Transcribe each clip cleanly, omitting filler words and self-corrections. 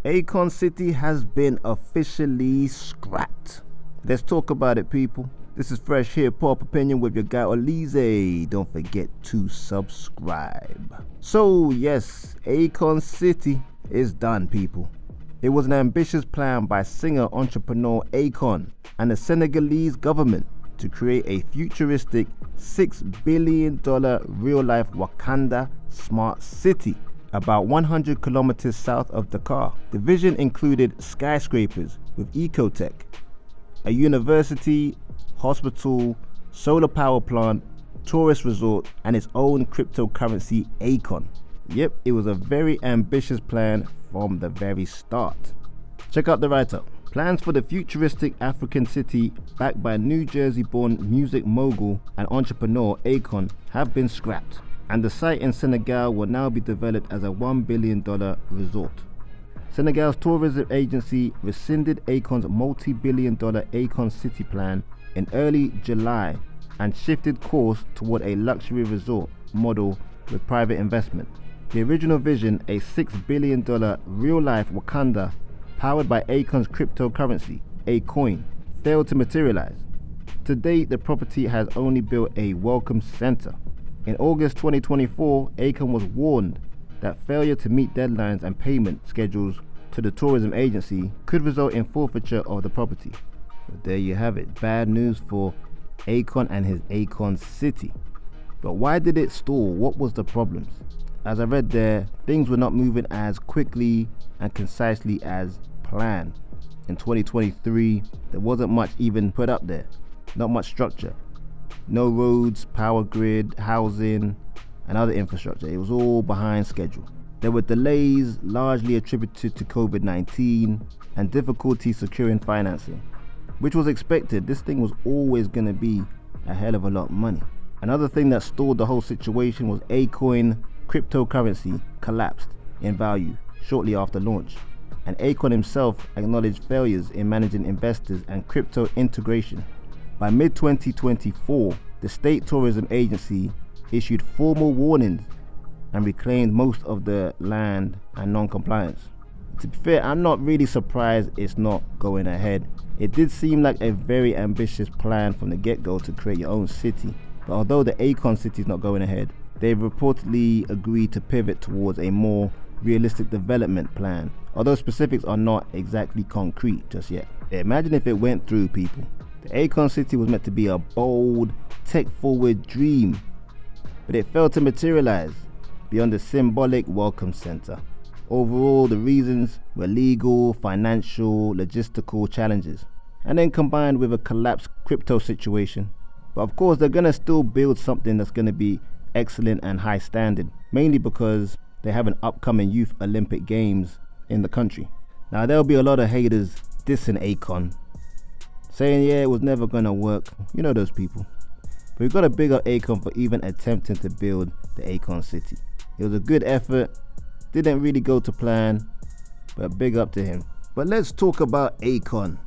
Akon City has been officially scrapped. Let's talk about it, people. This is Fresh Hiphop Opinion with your guy Oleezeh. Don't forget to subscribe. So yes, Akon City is done, people. It was an ambitious plan by singer-entrepreneur Akon and the Senegalese government to create a futuristic $6 billion real-life Wakanda smart city about 100 kilometers south of Dakar. The vision included skyscrapers with ecotech, a university, hospital, solar power plant, tourist resort, and its own cryptocurrency, Akon. Yep, it was a very ambitious plan from the very start. Check out the write-up. Plans for the futuristic African city, backed by New Jersey-born music mogul and entrepreneur Akon, have been scrapped, and the site in Senegal will now be developed as a $1 billion resort. Senegal's tourism agency rescinded Akon's multi-billion-dollar Akon City plan in early July and shifted course toward a luxury resort model with private investment. The original vision, a $6 billion real-life Wakanda powered by Akon's cryptocurrency, Akon, failed to materialize. To date, the property has only built a welcome center. In August 2024, Akon was warned that failure to meet deadlines and payment schedules to the tourism agency could result in forfeiture of the property. But there you have it, bad news for Akon and his Akon City. But why did it stall? What was the problems? As I read there, things were not moving as quickly and concisely as planned. In 2023, there wasn't much even put up there, not much structure. No roads, power grid, housing, and other infrastructure. It was all behind schedule. There were delays largely attributed to COVID-19 and difficulty securing financing, which was expected. This thing was always going to be a hell of a lot of money. Another thing that stalled the whole situation was Akon cryptocurrency collapsed in value shortly after launch, and Akon himself acknowledged failures in managing investors and crypto integration. By mid-2024, the state tourism agency issued formal warnings and reclaimed most of the land and non-compliance. To be fair, I'm not really surprised it's not going ahead. It did seem like a very ambitious plan from the get-go to create your own city. But although the Akon City is not going ahead, they've reportedly agreed to pivot towards a more realistic development plan, although specifics are not exactly concrete just yet. Imagine if it went through, people. The Akon City was meant to be a bold, tech-forward dream, but it failed to materialize beyond the symbolic welcome center. Overall, the reasons were legal, financial, logistical challenges, and then combined with a collapsed crypto situation. But of course, they're gonna still build something that's gonna be excellent and high standard, mainly because they have an upcoming Youth Olympic Games in the country. Now, there'll be a lot of haters dissing Akon, saying, yeah, it was never gonna work. You know those people. But we've got to big up Akon for even attempting to build the Akon City. It was a good effort, didn't really go to plan, but big up to him. But let's talk about Akon.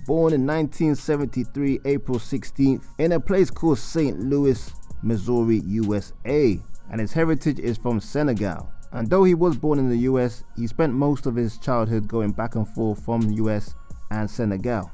Born in 1973, April 16th, in a place called St. Louis, Missouri, USA. And his heritage is from Senegal. And though he was born in the US, he spent most of his childhood going back and forth from the US and Senegal.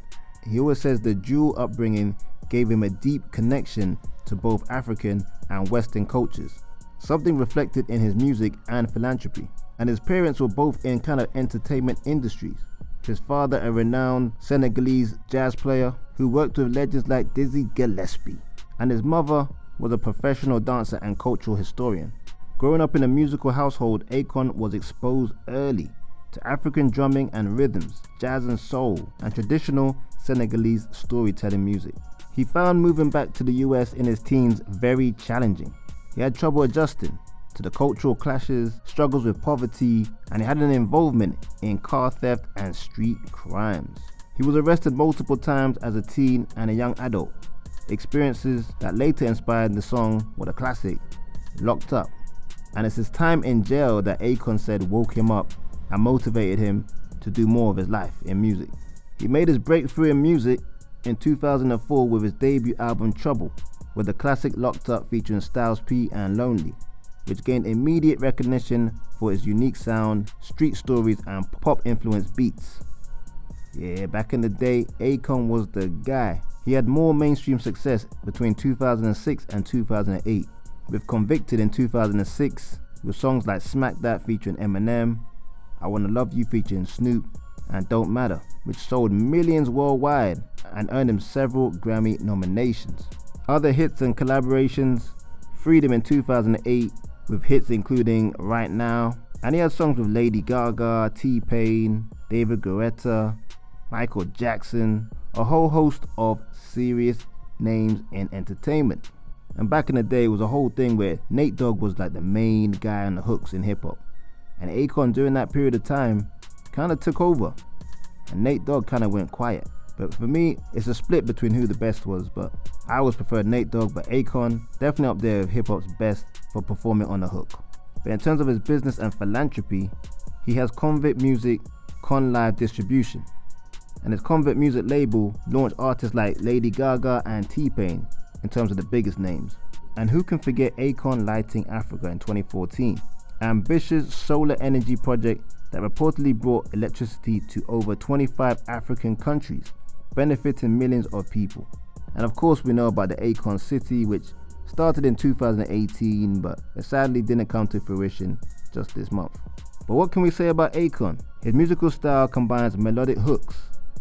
He always says the dual upbringing gave him a deep connection to both African and Western cultures, something reflected in his music and philanthropy. And his parents were both in kind of entertainment industries. His father, a renowned Senegalese jazz player who worked with legends like Dizzy Gillespie, and his mother was a professional dancer and cultural historian. Growing up in a musical household, Akon was exposed early to African drumming and rhythms, jazz and soul, and traditional Senegalese storytelling music. He found moving back to the US in his teens very challenging. He had trouble adjusting to the cultural clashes, struggles with poverty, and he had an involvement in car theft and street crimes. He was arrested multiple times as a teen and a young adult, experiences that later inspired the song, what a classic, Locked Up. And it's his time in jail that Akon said woke him up and motivated him to do more of his life in music. He made his breakthrough in music in 2004 with his debut album Trouble, with the classic Locked Up featuring Styles P and Lonely. which gained immediate recognition for its unique sound, street stories, and pop-influenced beats. Yeah, back in the day, Akon was the guy. He had more mainstream success between 2006 and 2008, with Convicted in 2006, with songs like Smack That featuring Eminem, I Wanna Love You featuring Snoop, and Don't Matter, which sold millions worldwide and earned him several Grammy nominations. Other hits and collaborations: Freedom in 2008, with hits including Right Now, and he had songs with Lady Gaga, T-Pain, David Guetta, Michael Jackson, a whole host of serious names in entertainment. And back in the day, it was a whole thing where Nate Dogg was like the main guy on the hooks in hip hop. And Akon during that period of time kind of took over. And Nate Dogg kind of went quiet. But for me, it's a split between who the best was, but I always preferred Nate Dogg, but Akon definitely up there with hip hop's best for performing on the hook. But in terms of his business and philanthropy, he has Convict Music, Con Live Distribution. And his Convict Music label launched artists like Lady Gaga and T-Pain in terms of the biggest names. And who can forget Akon Lighting Africa in 2014? Ambitious solar energy project that reportedly brought electricity to over 25 African countries, benefiting millions of people. And of course we know about the Akon City, which started in 2018 but sadly didn't come to fruition just this month. But what can we say about Akon? His musical style combines melodic hooks,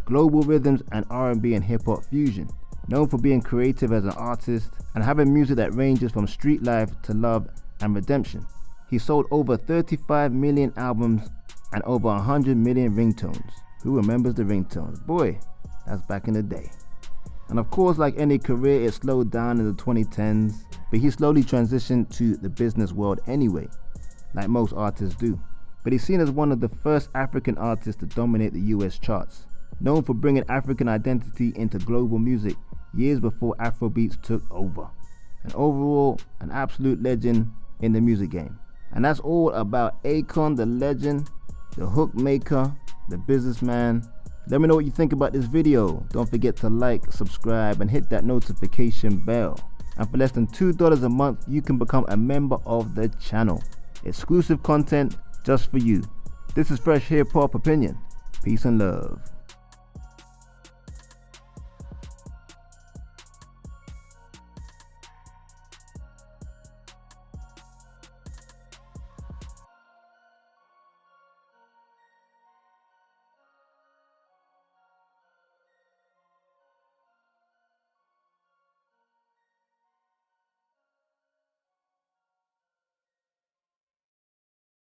global rhythms, and R&B and hip-hop fusion. Known for being creative as an artist and having music that ranges from street life to love and redemption. He sold over 35 million albums and over 100 million ringtones. Who remembers the ringtones? Boy, that's back in the day. And of course, like any career, it slowed down in the 2010s, but he slowly transitioned to the business world anyway, like most artists do. But he's seen as one of the first African artists to dominate the US charts, known for bringing African identity into global music years before Afrobeats took over. And overall, an absolute legend in the music game. And that's all about Akon, the legend, the hook maker, the businessman. Let me know what you think about this video. Don't forget to like, subscribe, and hit that notification bell. And for less than $2 a month, you can become a member of the channel. Exclusive content just for you. This is Fresh Hip Hop Opinion. Peace and love.